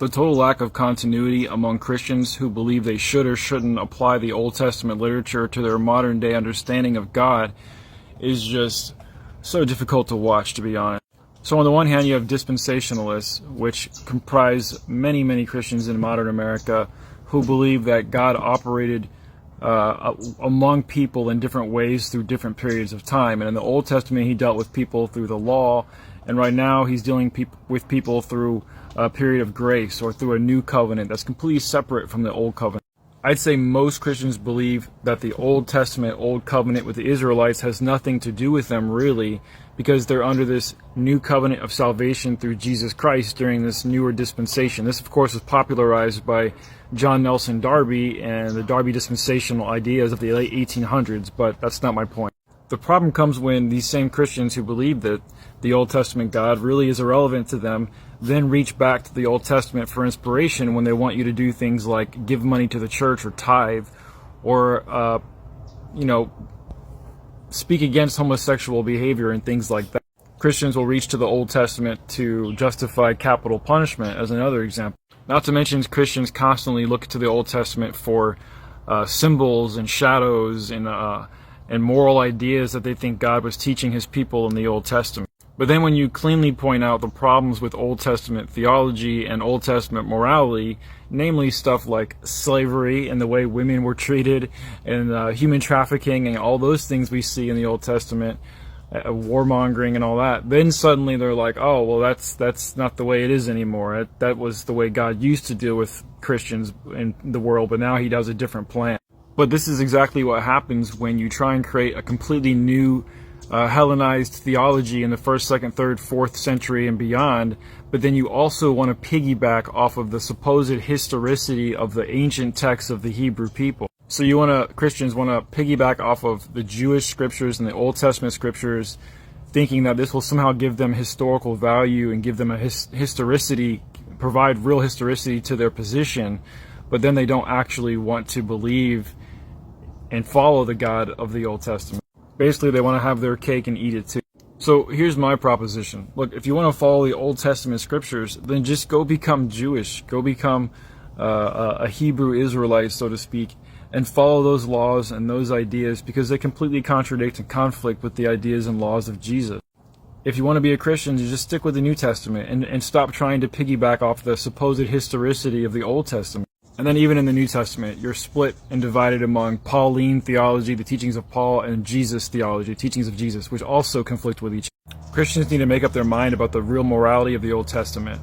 The total lack of continuity among Christians who believe they should or shouldn't apply the Old Testament literature to their modern day understanding of God is just so difficult to watch, to be honest. So on the one hand, you have dispensationalists, which comprise many, many Christians in modern America who believe that God operated among people in different ways through different periods of time. And in the Old Testament, he dealt with people through the law, and right now he's dealing with people through a period of grace or through a new covenant that's completely separate from the old covenant. I'd say most Christians believe that the Old Testament, Old Covenant with the Israelites has nothing to do with them really, because they're under this new covenant of salvation through Jesus Christ during this newer dispensation. This, of course, was popularized by John Nelson Darby and the Darby dispensational ideas of the late 1800s, but that's not my point. The problem comes when these same Christians who believe that the Old Testament God really is irrelevant to them then reach back to the Old Testament for inspiration when they want you to do things like give money to the church or tithe or, speak against homosexual behavior and things like that. Christians will reach to the Old Testament to justify capital punishment as another example. Not to mention Christians constantly look to the Old Testament for symbols and shadows and moral ideas that they think God was teaching his people in the Old Testament. But then when you cleanly point out the problems with Old Testament theology and Old Testament morality, namely stuff like slavery and the way women were treated and human trafficking and all those things we see in the Old Testament, warmongering and all that, then suddenly they're like, oh, well, that's not the way it is anymore. That was the way God used to deal with Christians in the world, but now he does a different plan. But this is exactly what happens when you try and create a completely new Hellenized theology in the 1st, 2nd, 3rd, 4th century and beyond, but then you also want to piggyback off of the supposed historicity of the ancient texts of the Hebrew people. So Christians want to piggyback off of the Jewish scriptures and the Old Testament scriptures, thinking that this will somehow give them historical value and give them a historicity, provide real historicity to their position, but then they don't actually want to believe and follow the God of the Old Testament. Basically, they want to have their cake and eat it too. So here's my proposition. Look, if you want to follow the Old Testament scriptures, then just go become Jewish. Go become a Hebrew Israelite, so to speak, and follow those laws and those ideas because they completely contradict and conflict with the ideas and laws of Jesus. If you want to be a Christian, you just stick with the New Testament and stop trying to piggyback off the supposed historicity of the Old Testament. And then even in the New Testament, you're split and divided among Pauline theology, the teachings of Paul, and Jesus theology, the teachings of Jesus, which also conflict with each other. Christians need to make up their mind about the real morality of the Old Testament.